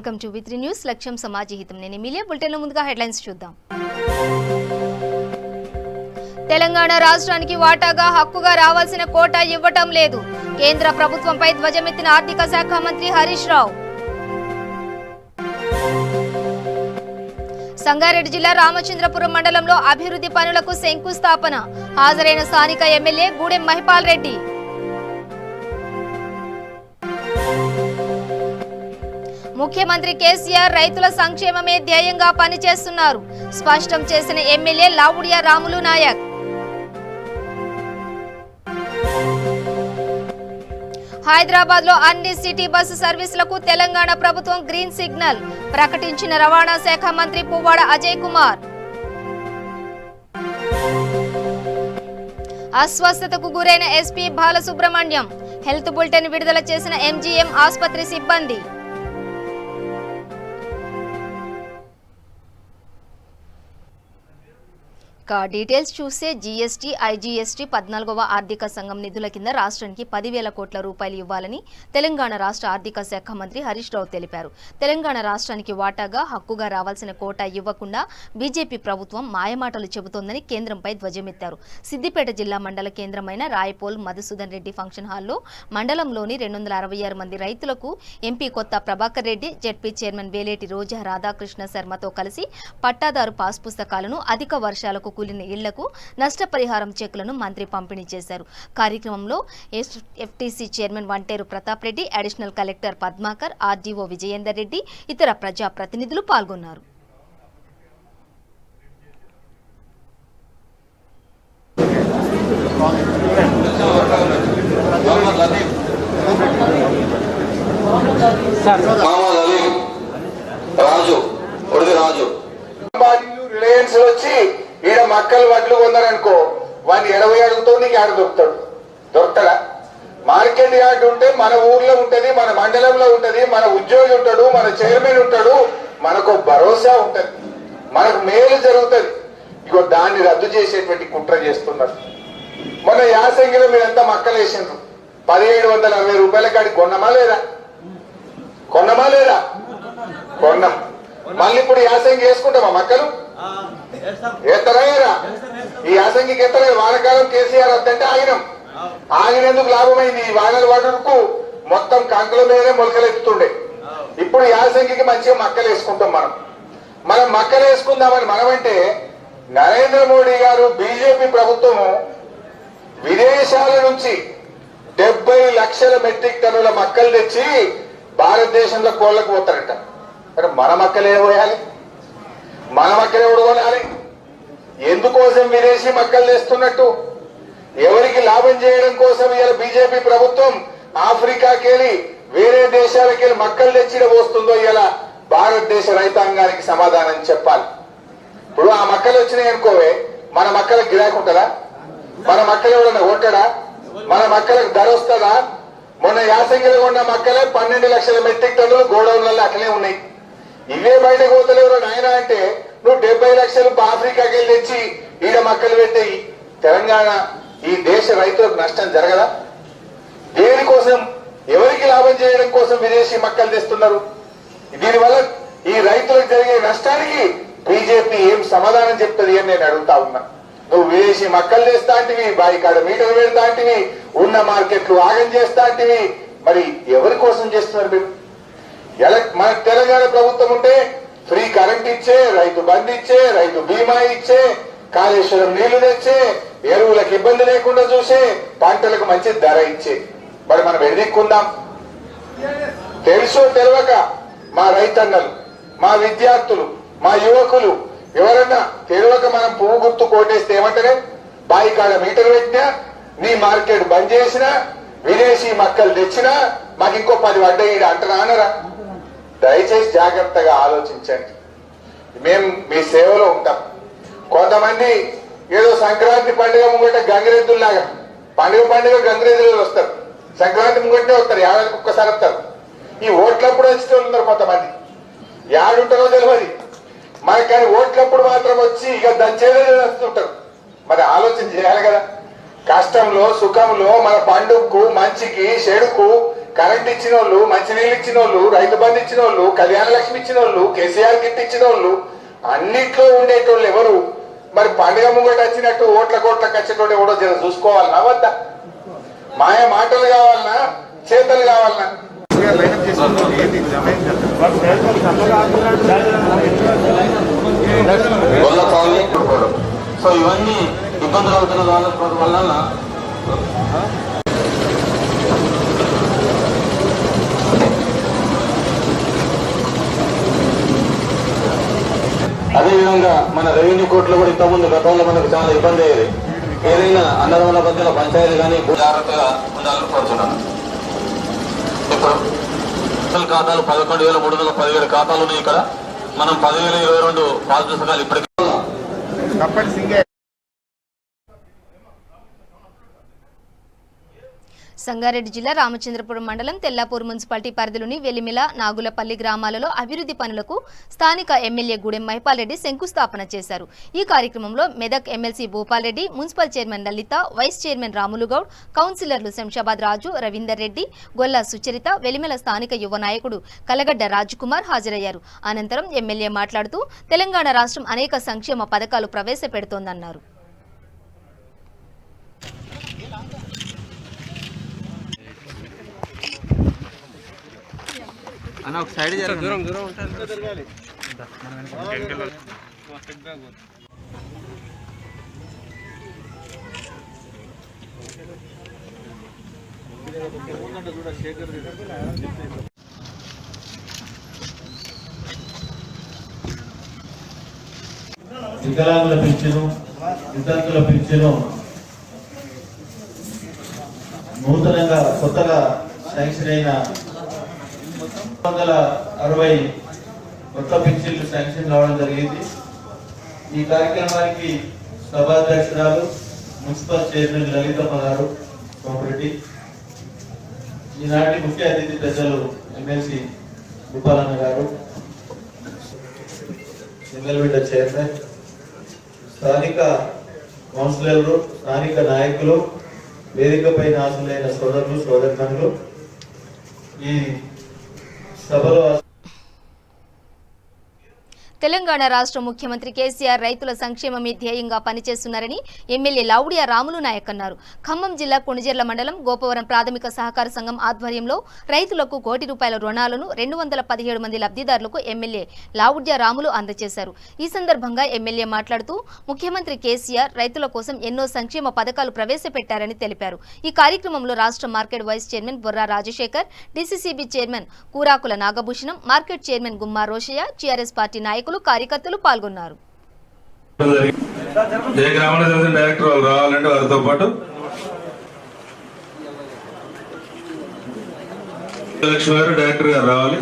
Welcome to వి3 news. లక్ష్యం సమాజహితం. నేను Emilia. బులెటిన్లో ముందుగా హెడ్లైన్స్ చూద్దాం. తెలంగాణ రాష్ట్రానికి వాటాగా హక్కుగా రావాల్సిన కోటా ఇవ్వటం లేదు. కేంద్ర ప్రభుత్వంపై ధ్వజమెత్తిన ఆర్థిక శాఖ మంత్రి హరీష్ రావు. సంగారెడ్డి జిల్లా రామచంద్రపురం మండలంలో అభివృద్ధి పనులకు శంకుస్థాపన. హాజరైన స్థానిక ఎమ్మెల్యే గూడెం మహిపాల్ రెడ్డి. ముఖ్యమంత్రి కేసీఆర్ రైతుల సంక్షేమమే ధ్యేయంగా పనిచేస్తున్నారు. స్పష్టం చేసిన ఎమ్మెల్యే లావుడియా రాములు నాయక్. హైదరాబాద్ లో అన్ని సిటీ బస్సు సర్వీసులకు తెలంగాణ ప్రభుత్వం గ్రీన్ సిగ్నల్ ప్రకటించిన రవాణా శాఖ మంత్రి పువ్వాడ అజయ్ కుమార్. అస్వస్థతకు గురైన ఎస్పీ బాలసుబ్రహ్మణ్యం. హెల్త్ బులెటిన్ విడుదల చేసిన ఎంజీఎం ఆసుపత్రి సిబ్బంది. డీటెయిల్స్ చూస్తే జీఎస్టీ, ఐజీఎస్టీ 14వ ఆర్థిక సంఘం నిధుల కింద రాష్ట్రానికి 10,000 కోట్ల రూపాయలు ఇవ్వాలని తెలంగాణ రాష్ట్ర ఆర్థిక శాఖ మంత్రి హరీష్ రావు తెలిపారు. తెలంగాణ రాష్ట్రానికి వాటాగా హక్కుగా రావాల్సిన కోటా ఇవ్వకుండా బీజేపీ ప్రభుత్వం మాయమాటలు చెబుతోందని కేంద్రంపై ధ్వజమెత్తారు. సిద్దిపేట జిల్లా మండల కేంద్రమైన రాయపోల్ మధుసూదన్ రెడ్డి ఫంక్షన్ హాల్లో మండలంలోని 266 మంది రైతులకు ఎంపీ కొత్త ప్రభాకర్ రెడ్డి, జెడ్పీ చైర్మన్ వేలేటి రోజా రాధాకృష్ణ శర్మతో కలిసి పట్టాదారు పాస్ పుస్తకాలను, అధిక వర్షాలకు కూలిన ఇళ్లకు నష్టపరిహారం చెక్కులను మంత్రి పంపిణీ చేశారు. కార్యక్రమంలో FTC chairman Vanteru Pratap Reddy, additional collector Padmakar, RDO Vijayender Reddy, ఇతర ప్రజాప్రతినిధులు పాల్గొన్నారు. రిలయన్స్ వచ్చి ఈడ మక్కలు వడ్లు కొన్నారనుకో, వాడిని 80 అడుగుతో నీకు ఆడ దొరుకుతాడా? మార్కెట్ యార్డ్ ఉంటే మన ఊర్లో ఉంటది, మన మండలంలో ఉంటది, మన ఉద్యోగి ఉంటాడు, మన చైర్మన్ ఉంటాడు, మనకు భరోసా ఉంటది, మనకు మేలు జరుగుతుంది. ఇగో దాన్ని రద్దు చేసేటువంటి కుట్ర చేస్తున్నారు. మొన్న యాసంగిలో మీరంతా మక్కలు వేసిండ్రు. 1760 రూపాయల కాడికి కొన్నామా లేదా? కొన్నాం. మళ్ళీ ఇప్పుడు యాసంగి వేసుకుంటామా మక్కలు? ఎత్తరా? ఈ యాసంగికి ఎత్తరా? వానకాలం కేసీఆర్ వద్దంటే ఆగినందుకు లాభమైంది. ఈ వానల వడుకు మొత్తం కంకుల మీదనే మొలకలు ఎత్తుతుండే. ఇప్పుడు యాసంగికి మంచిగా మక్కలు వేసుకుంటాం. మనం మక్కలు వేసుకుందామని మనమంటే నరేంద్ర మోడీ గారు, బీజేపీ ప్రభుత్వము విదేశాల నుంచి 70 లక్షల మెట్రిక్ టన్నుల మక్కలు తెచ్చి భారతదేశంలో కోళ్లకు పోతారట. మరి మన మక్కలే పోయాలి, మన మక్కలే ఉడగొనాలి. ఎందుకోసం విదేశీ మక్కలు తెస్తున్నట్టు? ఎవరికి లాభం చేయడం కోసం ఇలా బీజేపీ ప్రభుత్వం ఆఫ్రికాకి వెళ్ళి వేరే దేశాలకి వెళ్ళి మక్కలు తెచ్చి వస్తుందో ఇలా భారతదేశ రైతాంగానికి సమాధానం చెప్పాలి. ఇప్పుడు ఆ మక్కలు వచ్చినాయి అనుకోవే, మన మక్కలకు గిరాకీ ఉంటుందా? మన మక్కలు ఎవడన్నా కొట్టడా? మన మక్కలకు ధర వస్తుందా? మొన్న యాసంగిలో ఉన్న మక్కలే 12 లక్షల మెట్రిక్ టన్నులు గోడౌన్లలో అట్లనే ఉన్నాయి. ఇవే బయటకు పోతలేరు నాయన అంటే నువ్వు 70 లక్షలు ఆఫ్రికాకి వెళ్ళి తెచ్చి ఈడ మక్కలు పెట్టి తెలంగాణ ఈ దేశ రైతులకు నష్టం జరగదా? దేనికోసం, ఎవరికి లాభం చేయడం కోసం విదేశీ మక్కలు తెస్తున్నారు? దీనివల్ల ఈ రైతులకు జరిగే నష్టానికి బీజేపీ ఏం సమాధానం చెప్తుంది అని నేను అడుగుతా ఉన్నా. నువ్వు విదేశీ మక్కలు తెస్తా అంటివి, బాయికాడ మీటర్ పెడతా అంటివి, ఉన్న మార్కెట్లు ఆగం చేస్తా అంటివి. మరి ఎవరి కోసం చేస్తున్నారు మీరు? మన తెలంగాణ ప్రభుత్వం ఉంటే ఫ్రీ కరెంట్ ఇచ్చే, రైతు బంధు ఇచ్చే, రైతు బీమా ఇచ్చే, కాళేశ్వరం నీళ్లు తెచ్చే, ఎరువులకు ఇబ్బంది లేకుండా చూసే, పంటలకు మంచి ధర ఇచ్చే. మరి మనం ఎదిక్కుందాం. తెలుసో తెలియక మా రైతన్నలు, మా విద్యార్థులు, మా యువకులు ఎవరన్నా తెలియక మనం పువ్వు గుర్తు కోటేస్తే ఏమంటారే? బాయికాడ మీటర్ పెట్టినా, నీ మార్కెట్ బంద్ చేసినా, విదేశీ మక్కలు తెచ్చినా మాకు ఇంకో 10 పడ్డాయి అంటారా అనరా? దయచేసి జాగ్రత్తగా ఆలోచించండి. మేము మీ సేవలో ఉంటాం. కొంతమంది ఏదో సంక్రాంతి పండుగ ముంగట గంగిరెద్దుల్లాగా పండుగ గంగిరెద్దులు వస్తారు, సంక్రాంతి ముంగటే వస్తారు, ఏడాదికి ఒక్కసారి వస్తారు. ఈ ఓట్లప్పుడు వచ్చే వాళ్ళు ఉన్నారు కొంతమంది, ఏడుంటారో తెలియదు మనకి, కానీ ఓట్లప్పుడు మాత్రం వచ్చి ఇక దంచేదే వస్తుంటారు. మరి ఆలోచన చేయాలి కదా. కష్టంలో సుఖంలో మన పండుగకు మంచికి చెడుకు కరెంట్ ఇచ్చిన వాళ్ళు, మంచినీళ్ళు ఇచ్చిన వాళ్ళు, రైతు బంధు ఇచ్చిన వాళ్ళు, కళ్యాణ లక్ష్మి ఇచ్చిన వాళ్ళు, కేసీఆర్ కిట్ ఇచ్చిన వాళ్ళు, అన్నిట్లో ఉండేటోళ్ళు ఎవరు? మరి పండుగ ముంగట వచ్చినట్టు ఓట్ల కోట్లకు వచ్చేటోడు ఎవడో జర చూసుకోవాలన్నా వద్దా? మాయ మాటలు కావాలన్నా చేతలు కావాలన్నా? సో ఇవన్నీ ఇబ్బందులు అవుతున్న వల్ల అదేవిధంగా మన రెవెన్యూ కోర్టులో కూడా ఇంతకుముందు గతంలో మనకు చాలా ఇబ్బంది అయ్యేది. ఏదైనా అన్నదమ్ముల మధ్యలో పంచాయతీ కానీ జాగ్రత్తగా ఉండాలని కోరుతున్నాను. ఇప్పుడు ఖాతాలు 11,317 ఖాతాలు ఉన్నాయి. ఇక్కడ మనం 10,022 పాస్ పుస్తకాలు ఇప్పటికీ సంగారెడ్డి జిల్లా రామచంద్రపురం మండలం తెల్లాపూర్ మున్సిపాలిటీ పరిధిలోని వెలిమిల, నాగులపల్లి గ్రామాలలో అభివృద్ధి పనులకు స్థానిక ఎమ్మెల్యే గూడెం మహిపాల్ రెడ్డి శంకుస్థాపన చేశారు. ఈ కార్యక్రమంలో Medak MLC Bhupal Reddy, municipal chairman Lalitha, vice chairman Ramulu Goud, కౌన్సిలర్లు శంషాబాద్ రాజు, రవీందర్ రెడ్డి, గొల్ల సుచరిత, వెలిమిల స్థానిక యువ నాయకుడు కలగడ్డ రాజ్కుమార్ హాజరయ్యారు. అనంతరం ఎమ్మెల్యే మాట్లాడుతూ తెలంగాణ రాష్ట్రం అనేక సంక్షేమ పథకాలు ప్రవేశపెడుతోందన్నారు. అన్న ఒక సైడ్ దూరం దూరం ఉంటుంది. వికలాంగుల పింఛను, వితంతుల పింఛను నూతనంగా కొత్తగా శాంక్షన్ అయిన 160 కొత్త పింఛన్లు శాంక్షన్ కావడం జరిగింది. ఈ కార్యక్రమానికి సభాధ్యక్షురాలు మున్సిపల్ చైర్మన్ లలితమ్మ గారు కోమరెడ్డి, ఈనాటి ముఖ్య అతిథి పెద్దలు ఎమ్మెల్సీ భూపాలన్న గారు, సింగల్విండ చైర్మన్, స్థానిక కౌన్సిలర్లు, స్థానిక నాయకులు, వేదికపై ఆశలైన సోదరులు సోదరులు, ఈ సభలో తెలంగాణ రాష్ట్ర ముఖ్యమంత్రి కేసీఆర్ రైతుల సంక్షేమమే ధ్యేయంగా పనిచేస్తున్నారని ఎమ్మెల్యే లావుడియా రాములు నాయక్ అన్నారు. ఖమ్మం జిల్లా కొణిజర్ల మండలం గోపవరం ప్రాథమిక సహకార సంఘం ఆధ్వర్యంలో రైతులకు ₹1 కోటి రుణాలను 217 మంది లబ్ధిదారులకు ఎమ్మెల్యే లావుడియా రాములు అందజేశారు. ఈ సందర్భంగా ఎమ్మెల్యే మాట్లాడుతూ ముఖ్యమంత్రి కేసీఆర్ రైతుల కోసం ఎన్నో సంక్షేమ పథకాలు ప్రవేశపెట్టారని తెలిపారు. ఈ కార్యక్రమంలో రాష్ట్ర market vice chairman Borra Rajasekhar, DCCB chairman Kurakula Nagabhushanam, market chairman Gumma Roshaiah, TRS party నాయకులు కార్యకర్తలు పాల్గొన్నారు. ఏ గ్రామాల డైరెక్టర్ వాళ్ళు రావాలంటే వారితో పాటు లక్ష్మి గారు డైరెక్టర్ గారు రావాలి.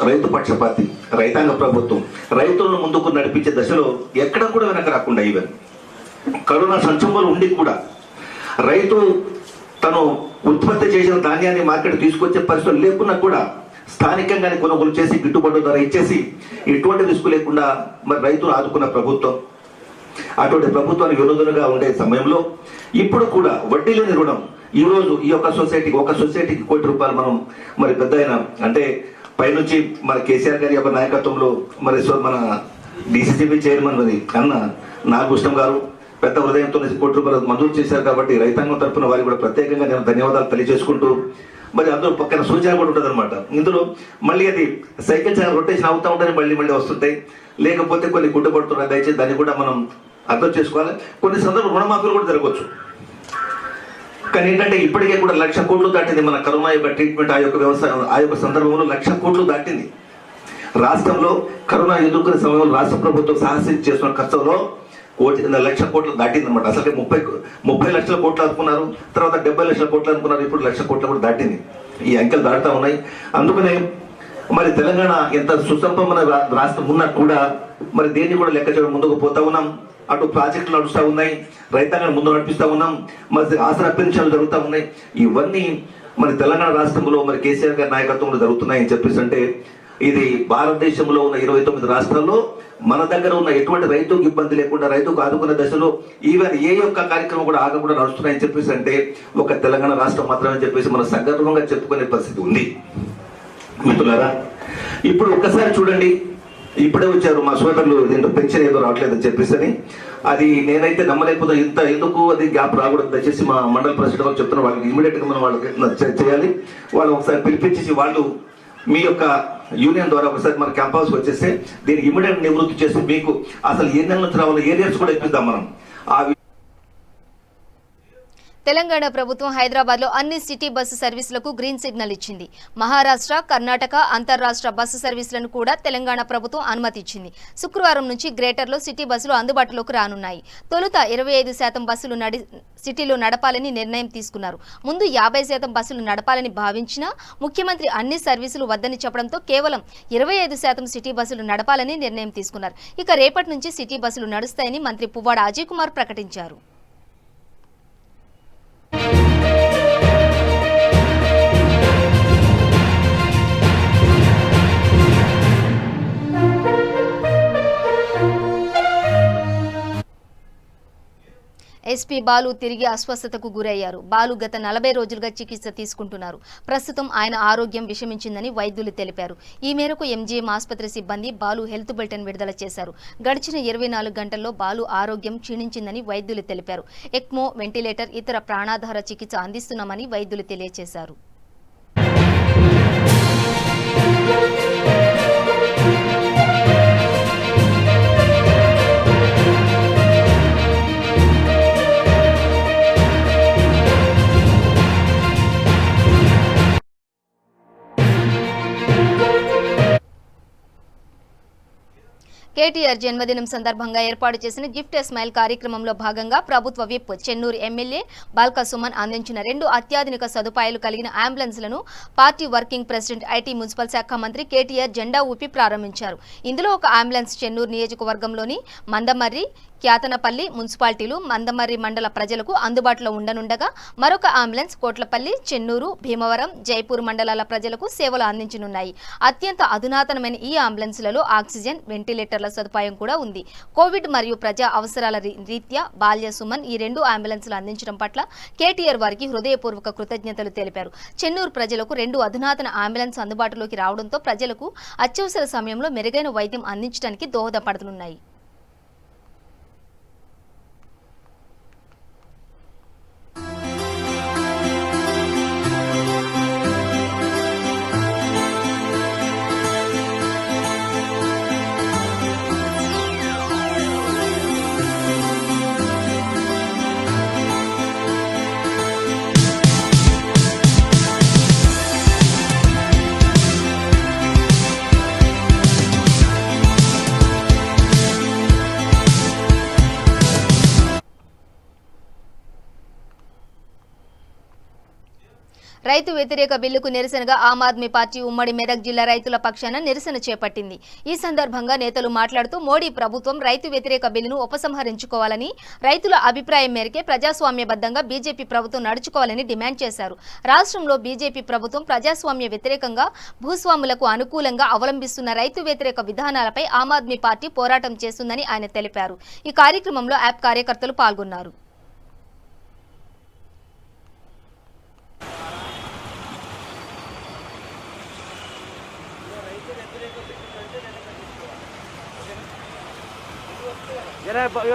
రైతు పక్షపాతి రైతాంగ ప్రభుత్వం రైతులను ముందుకు నడిపించే దశలో ఎక్కడ కూడా వెనక రాకుండా ఈవెన్ కరోనా సంక్షోభంలో ఉండి కూడా రైతు తను ఉత్పత్తి చేసిన ధాన్యాన్ని మార్కెట్ తీసుకొచ్చే పరిస్థితులు లేకున్నా కూడా స్థానికంగానే కొనుగోలు చేసి గిట్టుబాటు ధర ఇచ్చేసి ఎటువంటి రిస్క్ లేకుండా మరి రైతులు ఆదుకున్న ప్రభుత్వం. అటువంటి ప్రభుత్వానికి విరోధులుగా ఉండే సమయంలో ఇప్పుడు కూడా వడ్డీ లేని రుణం ఈ రోజు ఈ యొక్క సొసైటీకి ₹1 కోటి మనం మరి పెద్ద అంటే పైనుంచి మన కేసీఆర్ గారి యొక్క నాయకత్వంలో మరి మన డీసీసీబీ చైర్మన్ మరి అన్న నాగభూషణం గారు పెద్ద హృదయంతో ₹1 కోటి మంజూరు చేశారు. కాబట్టి రైతాంగం తరఫున వారికి కూడా ప్రత్యేకంగా నేను ధన్యవాదాలు తెలియజేసుకుంటూ మరి అందులో పక్కన సూచన కూడా ఉంటుంది అనమాట. ఇందులో మళ్ళీ అది సైకిల్ రొటేషన్ అవుతూ ఉంటుంది, మళ్ళీ వస్తుంటాయి, లేకపోతే కొన్ని గుడ్డపడుతున్నాయి. దయచేసి దాన్ని కూడా మనం అర్థం చేసుకోవాలి. కొన్ని సందర్భాలు రుణమాఫీలు కూడా జరగవచ్చు. కానీ ఏంటంటే ఇప్పటికే కూడా 1,00,000 కోట్లు దాటింది మన కరోనా యొక్క ట్రీట్మెంట్. ఆ యొక్క వ్యవసాయం ఆ యొక్క సందర్భంలో 1,00,000 కోట్లు దాటింది. రాష్ట్రంలో కరోనా ఎదుర్కొనే సమయంలో రాష్ట్ర ప్రభుత్వం సాహసించి చేస్తున్న ఖర్చులో 1,00,000 కోట్లు దాటింది అనమాట. అసలు 30 లక్షల కోట్లు అనుకున్నారు, తర్వాత 70 లక్షల కోట్లు అనుకున్నారు, ఇప్పుడు 1,00,000 కోట్లు కూడా దాటింది. ఈ అంకెలు దాటుతా ఉన్నాయి. అందుకనే మరి తెలంగాణ ఎంత సుసంపన్న రాష్ట్రం ఉన్నా కూడా మరి దేన్ని కూడా లెక్క చేయడం ముందుకు పోతా ఉన్నాం. అటు ప్రాజెక్టులు నడుస్తూ ఉన్నాయి, రైతాంగాన్ని ముందు నడిపిస్తూ ఉన్నాం, మరి ఆసరా పెన్షన్లు జరుగుతూ ఉన్నాయి. ఇవన్నీ మరి తెలంగాణ రాష్ట్రంలో మరి కేసీఆర్ గారి నాయకత్వంలో జరుగుతున్నాయని చెప్పేసి అంటే ఇది భారతదేశంలో ఉన్న 29 రాష్ట్రాల్లో మన దగ్గర ఉన్న ఎటువంటి రైతుకు ఇబ్బంది లేకుండా రైతుకు ఆదుకునే దశలో ఈవెన్ ఏ యొక్క కార్యక్రమం కూడా ఆగకుండా నడుస్తున్నాయని చెప్పేసి అంటే ఒక తెలంగాణ రాష్ట్రం మాత్రమే చెప్పేసి మనం సగర్వంగా చెప్పుకునే పరిస్థితి ఉంది. మిత్రులారా, ఇప్పుడు ఒక్కసారి చూడండి, ఇప్పుడే వచ్చారు మా సోదరులు, దీంట్లో పెన్షన్ ఏదో రావట్లేదని చెప్పేసి అది నేనైతే నమ్మలేకపోతే ఇంత ఎందుకు అది గ్యాప్ రాకూడదు. దయచేసి మా మండల ప్రెసిడెంట్ వాళ్ళు చెప్తున్న వాళ్ళకి ఇమీడియట్ గా మనం వాళ్ళకి చేయాలి. వాళ్ళు ఒకసారి పిలిపించేసి వాళ్ళు మీ యొక్క యూనియన్ ద్వారా ఒకసారి మన క్యాంప్ హౌస్కి వచ్చేస్తే దీనికి ఇమీడియట్ నివృత్తి చేసి మీకు అసలు ఏ నెల నుంచి రావాలో ఏరియాస్ కూడా ఇప్పిద్దాం మనం. తెలంగాణ ప్రభుత్వం హైదరాబాద్లో అన్ని సిటీ బస్సు సర్వీసులకు గ్రీన్ సిగ్నల్ ఇచ్చింది. మహారాష్ట్ర, కర్ణాటక అంతర్రాష్ట్ర బస్సు సర్వీసులను కూడా తెలంగాణ ప్రభుత్వం అనుమతి ఇచ్చింది. శుక్రవారం నుంచి గ్రేటర్లో సిటీ బస్సులు అందుబాటులోకి రానున్నాయి. తొలుత 25% బస్సులు సిటీలో నడపాలని నిర్ణయం తీసుకున్నారు. ముందు 50% బస్సులు నడపాలని భావించినా ముఖ్యమంత్రి అన్ని సర్వీసులు వద్దని చెప్పడంతో కేవలం 25% సిటీ బస్సులు నడపాలని నిర్ణయం తీసుకున్నారు. ఇక రేపటి నుంచి సిటీ బస్సులు నడుస్తాయని మంత్రి పువ్వాడ అజయ్ కుమార్ ప్రకటించారు. ఎస్పీ బాలు తిరిగి అస్వస్థతకు గురయ్యారు. బాలు గత 40 రోజులుగా చికిత్స తీసుకుంటున్నారు. ప్రస్తుతం ఆయన ఆరోగ్యం విషమించిందని వైద్యులు తెలిపారు. ఈ మేరకు ఎంజీఎం ఆసుపత్రి సిబ్బంది బాలు హెల్త్ బులెటిన్ విడుదల చేశారు. గడిచిన 24 గంటల్లో బాలు ఆరోగ్యం క్షీణించిందని వైద్యులు తెలిపారు. ఎక్మో, వెంటిలేటర్, ఇతర ప్రాణాధార చికిత్స అందిస్తున్నామని వైద్యులు తెలియజేశారు. కేటీఆర్ జన్మదినం సందర్భంగా ఏర్పాటు చేసిన గిఫ్ట్ ఎ స్మైల్ కార్యక్రమంలో భాగంగా ప్రభుత్వ విప్ చెన్నూరు ఎమ్మెల్యే బాల్కా సుమన్ అందించిన 2 అత్యాధునిక సదుపాయాలు కలిగిన అంబులెన్స్లను party working president IT municipal శాఖ మంత్రి కేటీఆర్ జెండా ఊపి ప్రారంభించారు. ఇందులో ఒక అంబులెన్స్ చెన్నూరు నియోజకవర్గంలోని మందమర్రి, క్యాతనపల్లి మున్సిపాలిటీలు, మందమర్రి మండల ప్రజలకు అందుబాటులో ఉండనుండగా మరొక అంబులెన్స్ కోట్లపల్లి, చెన్నూరు, భీమవరం, జైపూర్ మండలాల ప్రజలకు సేవలు అందించనున్నాయి. అత్యంత అధునాతనమైన ఈ అంబులెన్స్లలో ఆక్సిజన్, వెంటిలేటర్ల సదుపాయం కూడా ఉంది. కోవిడ్ మరియు ప్రజా అవసరాల రీత్యా బాల్య సుమన్ ఈ 2 అంబులెన్స్లు అందించడం పట్ల కేటీఆర్ వారికి హృదయపూర్వక కృతజ్ఞతలు తెలిపారు. చెన్నూరు ప్రజలకు 2 అధునాతన అంబులెన్స్ అందుబాటులోకి రావడంతో ప్రజలకు అత్యవసర సమయంలో మెరుగైన వైద్యం అందించడానికి దోహదపడనున్నాయి. రైతు వ్యతిరేక బిల్లుకు నిరసనగా ఆమ్ ఆద్మీ పార్టీ ఉమ్మడి మెదక్ జిల్లా రైతుల పక్షాన నిరసన చేపట్టింది. ఈ సందర్భంగా నేతలు మాట్లాడుతూ మోడీ ప్రభుత్వం రైతు వ్యతిరేక బిల్లును ఉపసంహరించుకోవాలని, రైతుల అభిప్రాయం మేరకే ప్రజాస్వామ్యబద్ధంగా బీజేపీ ప్రభుత్వం నడుచుకోవాలని డిమాండ్ చేశారు. రాష్ట్రంలో బీజేపీ ప్రభుత్వం ప్రజాస్వామ్య వ్యతిరేకంగా, భూస్వాములకు అనుకూలంగా అవలంబిస్తున్న రైతు వ్యతిరేక విధానాలపై ఆమ్ ఆద్మీ పార్టీ పోరాటం చేస్తుందని ఆయన తెలిపారు. ఈ కార్యక్రమంలో యాప్ కార్యకర్తలు పాల్గొన్నారు.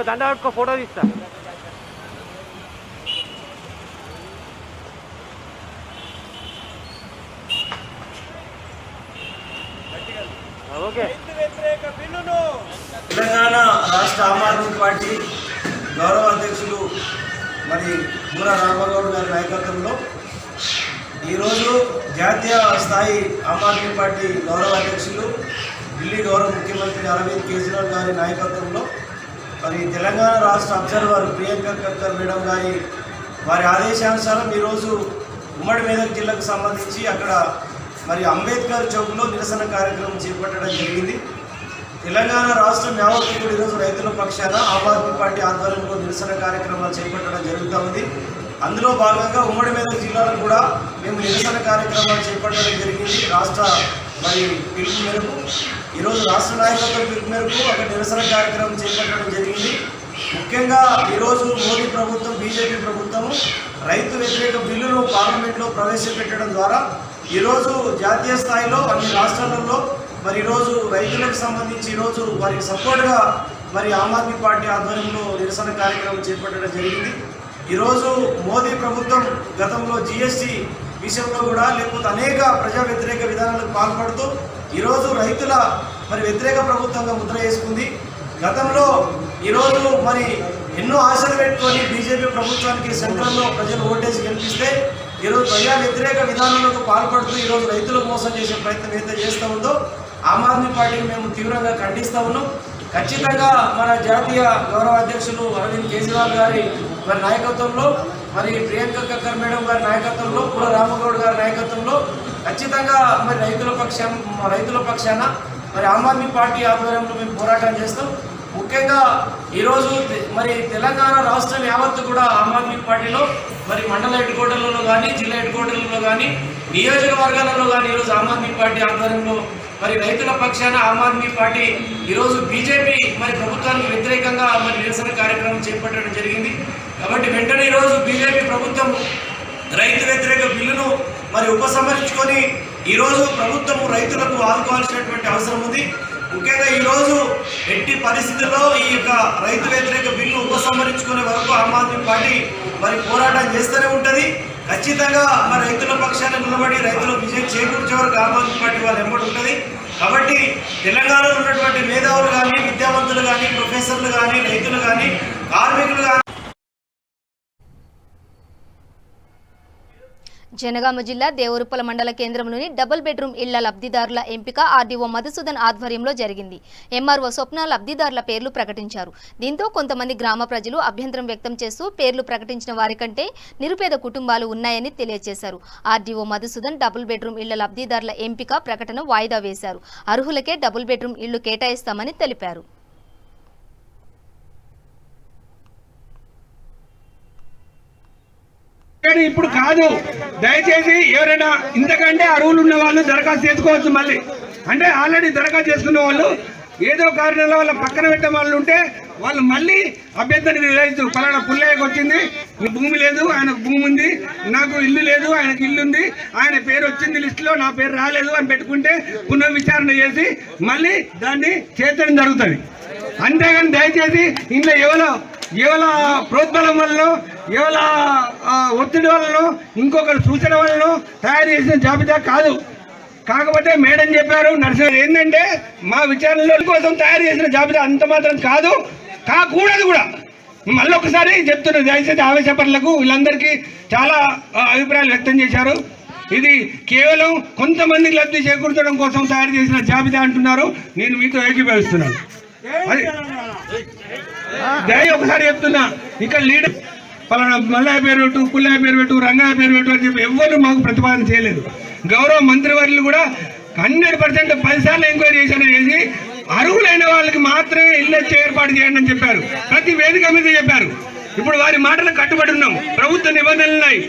దండ పట్టుకో, ఫోటో తీస్తా. తెలంగాణ రాష్ట్ర ఆమ్ ఆద్మీ పార్టీ గౌరవ అధ్యక్షులు మరి మూల రామగౌడ్ గారి నాయకత్వంలో ఈరోజు జాతీయ స్థాయి ఆమ్ ఆద్మీ పార్టీ గౌరవ అధ్యక్షులు ఢిల్లీ గౌరవ ముఖ్యమంత్రి అరవింద్ కేజ్రీవాల్ గారి నాయకత్వంలో మరి తెలంగాణ రాష్ట్ర అబ్జర్వర్ ప్రియాంక కక్కర్ మేడం గారి వారి ఆదేశానుసారం ఈరోజు ఉమ్మడి మెదక్ జిల్లాకు సంబంధించి అక్కడ మరి అంబేద్కర్ చౌక్లో నిరసన కార్యక్రమం చేపట్టడం జరిగింది. తెలంగాణ రాష్ట్రం యావత్తు కూడా ఈరోజు రైతుల పక్షాన ఆమ్ ఆద్మీ పార్టీ ఆధ్వర్యంలో నిరసన కార్యక్రమాలు చేపట్టడం జరుగుతూ ఉంది. అందులో భాగంగా ఉమ్మడి మెదక్ జిల్లాలో కూడా మేము నిరసన కార్యక్రమాలు చేపట్టడం జరిగింది. రాష్ట్ర మరి పిలుపు మేరకు ఈరోజు రాష్ట్ర నాయకత్వం పిలుపు మేరకు ఒక నిరసన కార్యక్రమం చేపట్టడం జరిగింది. ముఖ్యంగా ఈరోజు మోదీ ప్రభుత్వం, బీజేపీ ప్రభుత్వము రైతు వ్యతిరేక బిల్లును పార్లమెంట్లో ప్రవేశపెట్టడం ద్వారా ఈరోజు జాతీయ స్థాయిలో అన్ని రాష్ట్రాలలో మరి ఈరోజు రైతులకు సంబంధించి ఈరోజు వారికి సపోర్ట్గా మరి ఆమ్ ఆద్మీ పార్టీ ఆధ్వర్యంలో నిరసన కార్యక్రమం చేపట్టడం జరిగింది. ఈరోజు మోదీ ప్రభుత్వం గతంలో జీఎస్టీ విషయంలో కూడా లేకపోతే అనేక ప్రజా వ్యతిరేక విధానాలకు పాల్పడుతూ ఈరోజు రైతుల మరి వ్యతిరేక ప్రభుత్వంగా ముద్ర వేసుకుంది. గతంలో ఈరోజు మరి ఎన్నో ఆశలు పెట్టుకొని బీజేపీ ప్రభుత్వానికి సెంట్రల్లో ప్రజలు ఓటేసి గెలిపిస్తే ఈరోజు ప్రజా వ్యతిరేక విధానాలకు పాల్పడుతూ ఈరోజు రైతులకు మోసం చేసే ప్రయత్నం ఏదైతే చేస్తూ ఉందో ఆమ్ ఆద్మీ పార్టీని మేము తీవ్రంగా ఖండిస్తూ ఉన్నాం. ఖచ్చితంగా మన జాతీయ గౌరవ అధ్యక్షులు అరవింద్ కేజ్రీవాల్ గారి మరి నాయకత్వంలో, మరి ప్రియాంక కక్కర్ మేడం గారి నాయకత్వంలో, పుల రామగౌడ్ గారి నాయకత్వంలో ఖచ్చితంగా మరి రైతుల పక్షాన మరి ఆమ్ ఆద్మీ పార్టీ ఆధ్వర్యంలో మేము పోరాటం చేస్తాం. ముఖ్యంగా ఈరోజు మరి తెలంగాణ రాష్ట్రం యావత్తు కూడా ఆమ్ ఆద్మీ పార్టీలో మరి మండల హెడ్ క్వార్టర్లలో కానీ, జిల్లా హెడ్ క్వార్టర్లలో కానీ, నియోజకవర్గాలలో కానీ ఈరోజు ఆమ్ ఆద్మీ పార్టీ ఆధ్వర్యంలో మరి రైతుల పక్షాన ఆమ్ ఆద్మీ పార్టీ ఈరోజు బీజేపీ మరి ప్రభుత్వానికి వ్యతిరేకంగా మరి నిరసన కార్యక్రమం చేపట్టడం జరిగింది. కాబట్టి వెంటనే ఈరోజు బీజేపీ ప్రభుత్వం రైతు వ్యతిరేక బిల్లును మరి ఉపసంహరించుకొని ఈరోజు ప్రభుత్వము రైతులకు ఆదుకోవాల్సినటువంటి అవసరం ఉంది. ముఖ్యంగా ఈరోజు ఎట్టి పరిస్థితుల్లో ఈ యొక్క రైతు వ్యతిరేక బిల్లు ఉపసంహరించుకునే వరకు ఆమ్ ఆద్మీ పార్టీ మరి పోరాటం చేస్తూనే ఉంటుంది. ఖచ్చితంగా మరి రైతుల పక్షాన నిలబడి రైతులకు విజయం చేకూర్చే వరకు ఆమ్ ఆద్మీ పార్టీ వాళ్ళు ఎంబడి ఉంటుంది. కాబట్టి తెలంగాణలో ఉన్నటువంటి మేధావులు కానీ, విద్యావంతులు కానీ, ప్రొఫెసర్లు కానీ, రైతులు కానీ, కార్మికులు కానీ జనగామ జిల్లా దేవరుప్పల మండల కేంద్రంలోని డబుల్ బెడ్రూమ్ ఇళ్ల లబ్ధిదారుల ఎంపిక ఆర్డీఓ మధుసూదన్ ఆధ్వర్యంలో జరిగింది. ఎంఆర్ఓ స్వప్న లబ్ధిదారుల పేర్లు ప్రకటించారు. దీంతో కొంతమంది గ్రామ ప్రజలు అభ్యంతరం వ్యక్తం చేస్తూ పేర్లు ప్రకటించిన వారి కంటే నిరుపేద కుటుంబాలు ఉన్నాయని తెలియజేశారు. ఆర్డీఓ మధుసూదన్ డబుల్ బెడ్రూమ్ ఇళ్ల లబ్ధిదారుల ఎంపిక ప్రకటన వాయిదా వేశారు. అర్హులకే డబుల్ బెడ్రూమ్ ఇళ్లు కేటాయిస్తామని తెలిపారు. కానీ ఇప్పుడు కాదు, దయచేసి ఎవరైనా ఇంతకంటే అర్హులు ఉన్న వాళ్ళు దరఖాస్తు చేసుకోవచ్చు. మళ్ళీ అంటే ఆల్రెడీ దరఖాస్తు చేసుకున్న వాళ్ళు ఏదో కారణంలో వాళ్ళ పక్కన పెట్టే వాళ్ళు ఉంటే వాళ్ళు మళ్ళీ అభ్యర్థిని నిర్ణయించు. పలానా పుల్లయ్యకు వచ్చింది, భూమి లేదు, ఆయనకు భూమి ఉంది, నాకు ఇల్లు లేదు, ఆయనకు ఇల్లు ఉంది, ఆయన పేరు వచ్చింది లిస్టులో, నా పేరు రాలేదు అని పెట్టుకుంటే పునర్విచారణ చేసి మళ్ళీ దాన్ని చేర్చడం జరుగుతుంది. అంతేగాని దయచేసి ఇంట్లో ఎవరో ప్రోద్బలం వల్ల, ఎవల ఒత్తిడి వల్ల, ఇంకొకరు సూచన వల్ల తయారు చేసిన జాబితా కాదు. కాకపోతే మేడం చెప్పారు, నర్సరీ ఏంటంటే మా విచారణలో కోసం తయారు చేసిన జాబితా అంత మాత్రం కాదు, కాకూడదు కూడా. మళ్ళీ ఒకసారి చెప్తున్నారు, దయచేసి ఆవేశపరులకు వీళ్ళందరికీ చాలా అభిప్రాయాలు వ్యక్తం చేశారు. ఇది కేవలం కొంతమందికి లబ్ధి చేకూర్చడం కోసం తయారు చేసిన జాబితా అంటున్నారు. నేను మీతో ఏకీభవిస్తున్నాను. ఒకసారి చెప్తున్నా, ఇక్కడ లీడర్ పలానా మల్లయ్య పేరు పెట్టు, పుల్లయ్య పేరు పెట్టు, రంగయ్య పేరు పెట్టు అని చెప్పి ఎవ్వరు మాకు ప్రతిపాదన చేయలేదు. గౌరవ మంత్రివర్యులు కూడా 100% 10 సార్లు ఎంక్వైరీ చేసి అర్హులైన వాళ్ళకి మాత్రమే ఇల్లు ఏర్పాటు చేయండి అని చెప్పారు. ప్రతి వేదిక మీద చెప్పారు. ఇప్పుడు వారి మాటలకు కట్టుబడి ఉన్నాం. ప్రభుత్వ నిబంధనలు ఉన్నాయి.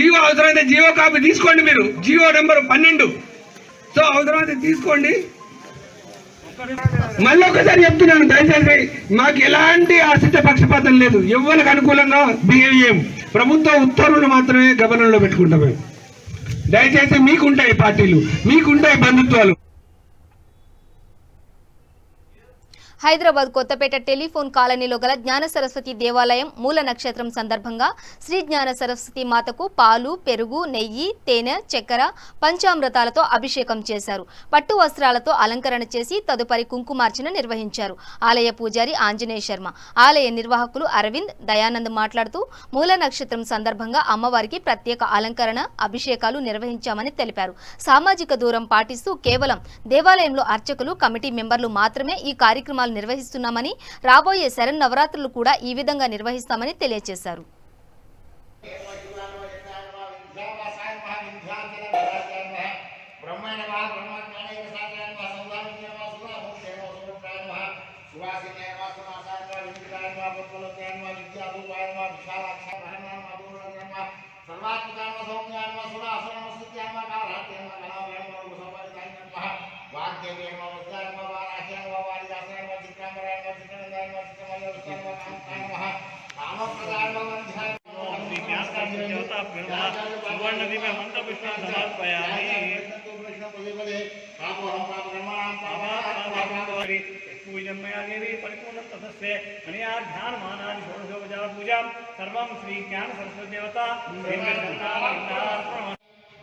జీవో అవసరమైతే జీవో కాపీ తీసుకోండి. మీరు జీవో నెంబర్ 12 సో అవసరమైతే తీసుకోండి. మళ్ళీ ఒకసారి చెప్తున్నాను, దయచేసి మాకు ఎలాంటి ఆశిత పక్షపాతం లేదు. ఎవరికి అనుకూలంగా బిహేవ్ చేయం. ప్రభుత్వ ఉత్తర్వులు మాత్రమే గమనంలో పెట్టుకుంటాం. దయచేసి మీకుంటాయి పార్టీలు, మీకుంటాయి బంధుత్వాలు. హైదరాబాద్ కొత్తపేట టెలిఫోన్ కాలనీలో గల జ్ఞాన సరస్వతి దేవాలయం మూల నక్షత్రం సందర్భంగా శ్రీ జ్ఞాన సరస్వతి మాతకు పాలు, పెరుగు, నెయ్యి, తేనె, చక్కెర, పంచామృతాలతో అభిషేకం చేశారు. పట్టు వస్త్రాలతో అలంకరణ చేసి తదుపరి కుంకుమార్చన నిర్వహించారు. ఆలయ పూజారి ఆంజనేయ శర్మ, ఆలయ నిర్వాహకులు అరవింద్, దయానంద్ మాట్లాడుతూ మూల నక్షత్రం సందర్భంగా అమ్మవారికి ప్రత్యేక అలంకరణ, అభిషేకాలు నిర్వహించామని తెలిపారు. సామాజిక దూరం పాటిస్తూ కేవలం దేవాలయంలో అర్చకులు, కమిటీ మెంబర్లు మాత్రమే ఈ కార్యక్రమాలు నిర్వహిస్తున్నామని, రాబోయే శరన్నవరాత్రులు కూడా ఈ విధంగా నిర్వహిస్తామని తెలియజేశారు.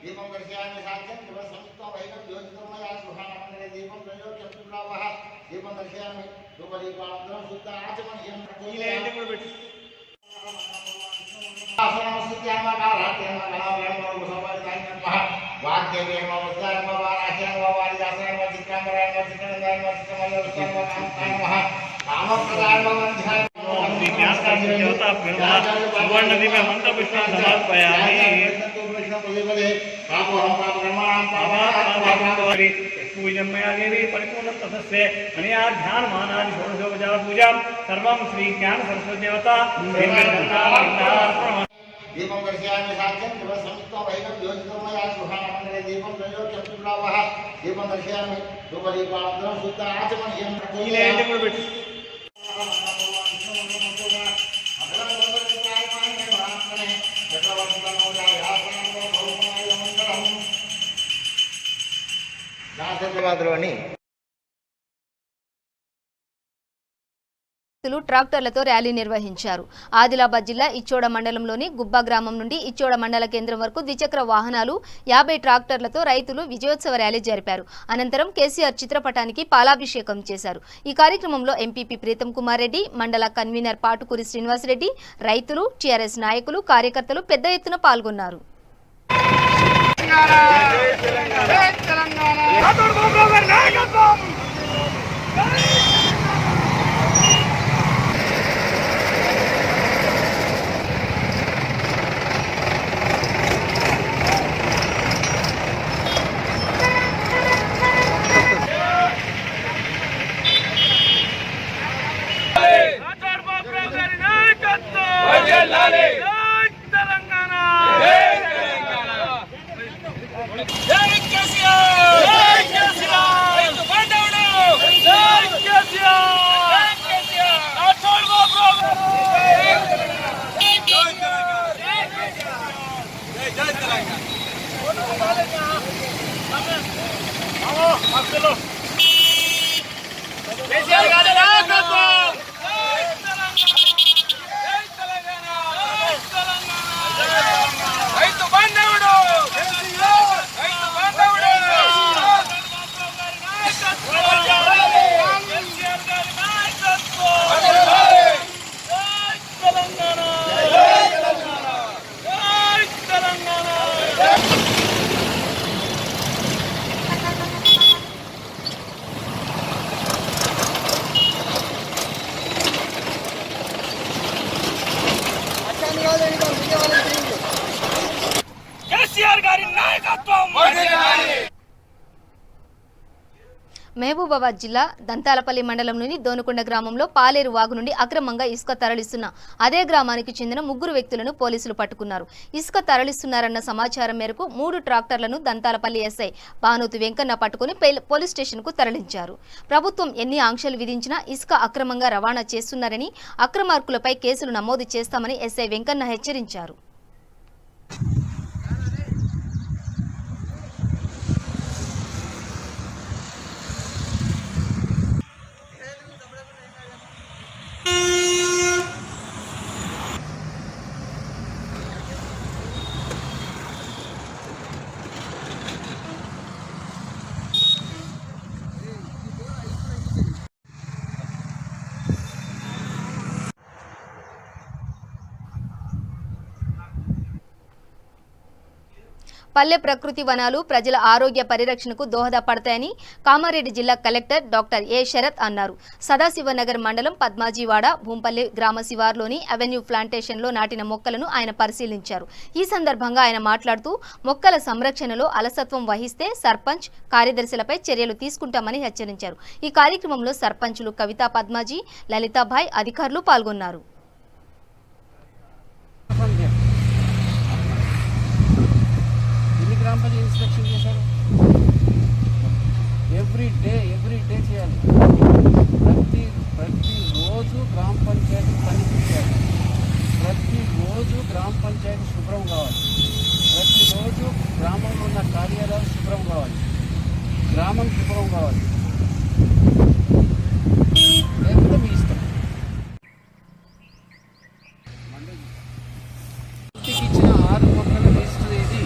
दीपं दर्शयामि साक्ष्यं शिवसंस्थो वैकं ज्योतिर्मया सुहामण्डले दीपं प्रयोक्ष्यप्तुलावः दीपं दर्शयामि धूपदीपानन्तरं शुद्ध आचमनीयं दीपं दर्शयामि साक्ष्यं शिवसंस्थो वैकं ज्योतिर्मया सुहामण्डले दीपं प्रयोक्ष्यप्तुलावः दीपं दर्शयामि धूपदीपानन्तरं शुद्ध आचमनीयं అని ట్రాక్టర్లతో ర్యాలీ నిర్వహించారు. ఆదిలాబాద్ జిల్లా ఇచ్చోడ మండలంలోని గుబ్బా గ్రామం నుండి ఇచ్చోడ మండల కేంద్రం వరకు ద్విచక్ర వాహనాలు 50 ట్రాక్టర్లతో రైతులు విజయోత్సవ ర్యాలీ జరిపారు. అనంతరం కేసీఆర్ చిత్రపటానికి పాలాభిషేకం చేశారు. ఈ కార్యక్రమంలో ఎంపీపీ ప్రీతం కుమార్ రెడ్డి, మండల కన్వీనర్ పాటుకూరి శ్రీనివాసరెడ్డి, రైతులు, టీఆర్ఎస్ నాయకులు, కార్యకర్తలు పెద్ద ఎత్తున పాల్గొన్నారు. మహబూబాబాద్ జిల్లా దంతాలపల్లి మండలంలోని దోనుకొండ గ్రామంలో పాలేరు వాగు నుండి అక్రమంగా ఇసుక తరలిస్తున్న అదే గ్రామానికి చెందిన 3 వ్యక్తులను పోలీసులు పట్టుకున్నారు. ఇసుక తరలిస్తున్నారన్న సమాచారం మేరకు 3 ట్రాక్టర్లను దంతాలపల్లి ఎస్ఐ బానోతు వెంకన్న పట్టుకుని పోలీస్ స్టేషన్కు తరలించారు. ప్రభుత్వం ఎన్ని ఆంక్షలు విధించినా ఇసుక అక్రమంగా రవాణా చేస్తున్నారని, అక్రమార్కులపై కేసులు నమోదు చేస్తామని ఎస్ఐ వెంకన్న హెచ్చరించారు. పల్లె ప్రకృతి వనాలు ప్రజల ఆరోగ్య పరిరక్షణకు దోహదపడతాయని కామారెడ్డి జిల్లా కలెక్టర్ డాక్టర్ ఏ శరత్ అన్నారు. సదాశివనగర్ మండలం పద్మాజీవాడ భూంపల్లి గ్రామ శివార్లోని అవెన్యూ ప్లాంటేషన్లో నాటిన మొక్కలను ఆయన పరిశీలించారు. ఈ సందర్భంగా ఆయన మాట్లాడుతూ మొక్కల సంరక్షణలో అలసత్వం వహిస్తే సర్పంచ్, కార్యదర్శులపై చర్యలు తీసుకుంటామని హెచ్చరించారు. ఈ కార్యక్రమంలో సర్పంచులు కవితా పద్మాజీ, లలితాభాయ్ అధికారులు పాల్గొన్నారు. ఇన్స్పెక్షన్ చేశారు. ఎవ్రీ డే చేయాలి. ప్రతిరోజు గ్రామ పంచాయతీ తనిఖీ చేయాలి. ప్రతిరోజు గ్రామ పంచాయతీ శుభ్రం కావాలి. ప్రతిరోజు గ్రామంలో ఉన్న కార్యాలయాలు శుభ్రం కావాలి. గ్రామం శుభ్రం కావాలి. లేకపోతే మీ ఇష్టం. ఇంటికి ఇచ్చిన 6 మొక్కల లిస్టు ఇది.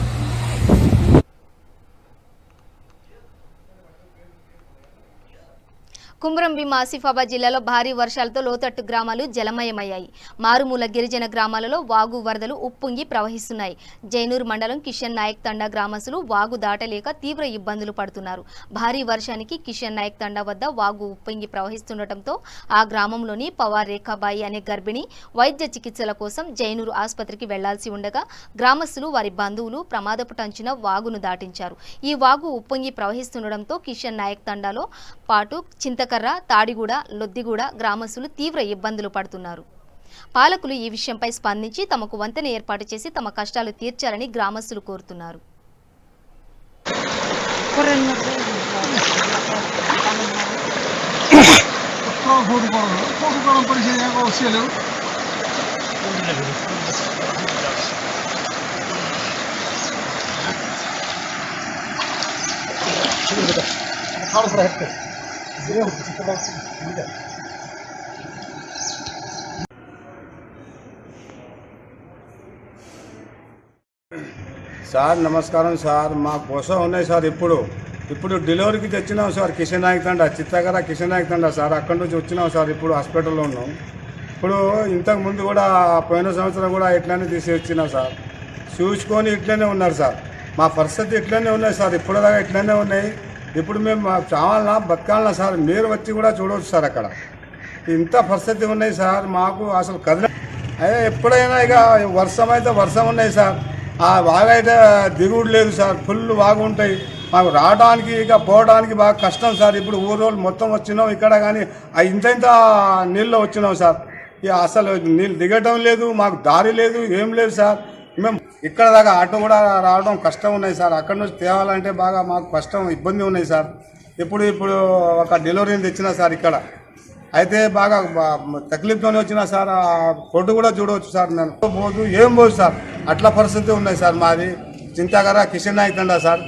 కుమ్రం భీం ఆసిఫాబాద్ జిల్లాలో భారీ వర్షాలతో లోతట్టు గ్రామాలు జలమయమయ్యాయి. మారుమూల గిరిజన గ్రామాలలో వాగు వరదలు ఉప్పొంగి ప్రవహిస్తున్నాయి. జైనూర్ మండలం కిషన్ నాయక్ తండా గ్రామస్తులు వాగు దాటలేక తీవ్ర ఇబ్బందులు పడుతున్నారు. భారీ వర్షానికి కిషన్ నాయక్ తండా వద్ద వాగు ఉప్పొంగి ప్రవహిస్తుండటంతో ఆ గ్రామంలోని పవార్ రేఖాబాయి అనే గర్భిణి వైద్య చికిత్సల కోసం జైనూర్ ఆసుపత్రికి వెళ్లాల్సి ఉండగా గ్రామస్తులు వారి బంధువులు ప్రమాదపు టంచున వాగును దాటించారు. ఈ వాగు ఉప్పొంగి ప్రవహిస్తుండటంతో కిషన్ నాయక్ తండాలో పాటు చింతకర్ర, తాడిగూడ, లొద్దిగూడ గ్రామస్తులు తీవ్ర ఇబ్బందులు పడుతున్నారు. పాలకులు ఈ విషయంపై స్పందించి తమకు వంతెన ఏర్పాటు చేసి తమ కష్టాలు తీర్చాలని గ్రామస్తులు కోరుతున్నారు. సార్ నమస్కారం సార్. మా కోసం ఉన్నాయి సార్. ఇప్పుడు డెలివరీకి తెచ్చినాం సార్. కిషన్ నాయక్ తండా, చిత్తగర కిషన్ నాయక్ తండా సార్. అక్కడి నుంచి వచ్చినాం సార్. ఇప్పుడు హాస్పిటల్లో ఉన్నాం. ఇప్పుడు ఇంతకు ముందు కూడా పోయిన సంవత్సరం కూడా ఇట్లానే తీసి వచ్చినాం సార్. చూసుకొని ఇట్లనే ఉన్నారు సార్. మా పరిస్థితి ఇట్లనే ఉన్నాయి సార్. ఇప్పటిదాకా ఇట్లనే ఉన్నాయి. ఇప్పుడు మేము చావాలన్నా బతకాలన్నా సార్. మీరు వచ్చి కూడా చూడవచ్చు సార్. అక్కడ ఇంత పరిస్థితి ఉన్నాయి సార్. మాకు అసలు కదిలే ఎప్పుడైనా ఇక వర్షం అయితే వర్షం ఉన్నాయి సార్. ఆ వాగు అయితే దిగుడు లేదు సార్. ఫుల్ వాగు ఉంటాయి. మాకు రావడానికి ఇక పోవడానికి బాగా కష్టం సార్. ఇప్పుడు ఊరోళ్ళు మొత్తం వచ్చినాం ఇక్కడ, కానీ ఇంత నీళ్ళు వచ్చినాం సార్. ఇక అసలు నీళ్ళు దిగటం లేదు, మాకు దారి లేదు, ఏం లేదు సార్. మేము ఇక్కడ దాకా ఆటో కూడా రావడం కష్టం ఉన్నాయి సార్. అక్కడ నుంచి తేవాలంటే బాగా మాకు కష్టం, ఇబ్బంది ఉన్నాయి సార్. ఇప్పుడు ఒక డెలివరీని తెచ్చినా సార్ ఇక్కడ. అయితే బాగా తక్లీఫ్తోనే వచ్చినా సార్. ఆ కొట్టు కూడా చూడవచ్చు సార్. నేను పోదు ఏం పోదు సార్. అట్లా పరిస్థితి ఉన్నాయి సార్. మాది చింతగర కిషన్ నాయక్ తండా సార్.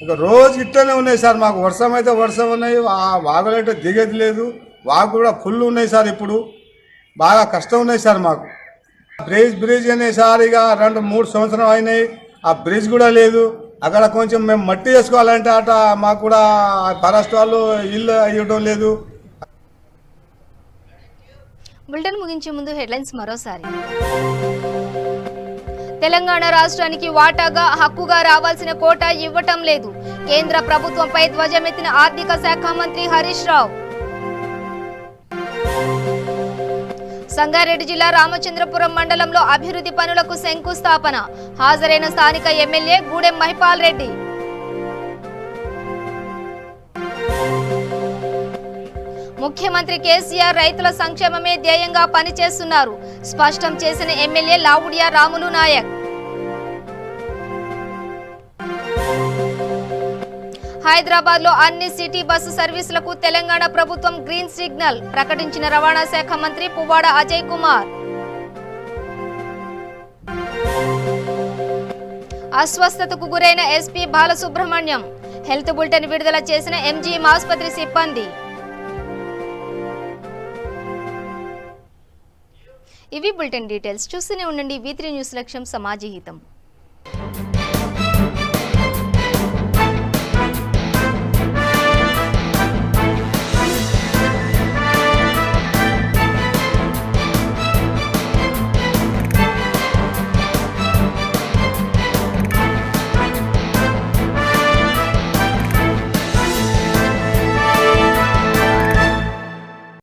ఇక రోజు ఇట్లనే ఉన్నాయి సార్. మాకు వర్షం అయితే వర్షం ఉన్నాయి. ఆ వాగులైతే దిగేది లేదు. వాగు కూడా ఫుల్ ఉన్నాయి సార్. ఇప్పుడు బాగా కష్టం ఉన్నాయి సార్ మాకు. బ్రిడ్జ్ అయినాయి సార్. ఇక 2-3 సంవత్సరం అయినాయి. ఆ బ్రిడ్జ్ కూడా లేదు. అక్కడ కొంచెం మేము మట్టి వేసుకోవాలంటే అట మాకు కూడా ఫారెస్ట్ వాళ్ళు ఇల్లు ఇవ్వడం లేదు. బులెటిన్ ముగించే ముందు హెడ్లైన్స్ మరోసారి. తెలంగాణ రాష్ట్రానికి వాటాగా హక్కుగా రావాల్సిన కోటా ఇవ్వటం లేదు. కేంద్ర ప్రభుత్వంపై ధ్వజమెత్తిన ఆర్థిక శాఖ మంత్రి హరీష్ రావు. సంగారెడ్డి జిల్లా రామచంద్రపురం మండలంలో అభివృద్ధి పనులకు శంకుస్థాపన. హాజరైన స్థానిక ఎమ్మెల్యే గూడెం మహిపాల్ రెడ్డి. ముఖ్యమంత్రి కేసీఆర్ రైతుల సంక్షేమమే ధ్యేయంగా పనిచేస్తున్నారు. స్పష్టం చేసిన ఎమ్మెల్యే లావుడియా రాములు నాయక్. హైదరాబాద్ లో అన్ని సిటీ బస్సు సర్వీసులకు తెలంగాణ ప్రభుత్వం గ్రీన్ సిగ్నల్ ప్రకటించిన రవాణా శాఖ మంత్రి పువ్వాడ అజయ్ కుమార్. అస్వస్థతకు గురైన ఎస్పీ బాలసుబ్రహ్మణ్యం. హెల్త్ బులెటిన్ విడుదల చేసిన ఎంజీఎం ఆసుపత్రి సిబ్బంది. ఇవి బులెటిన్ డీటెయిల్స్. చూస్తూనే ఉండండి V3 న్యూస్ లక్ష్యం సమాజ హితం.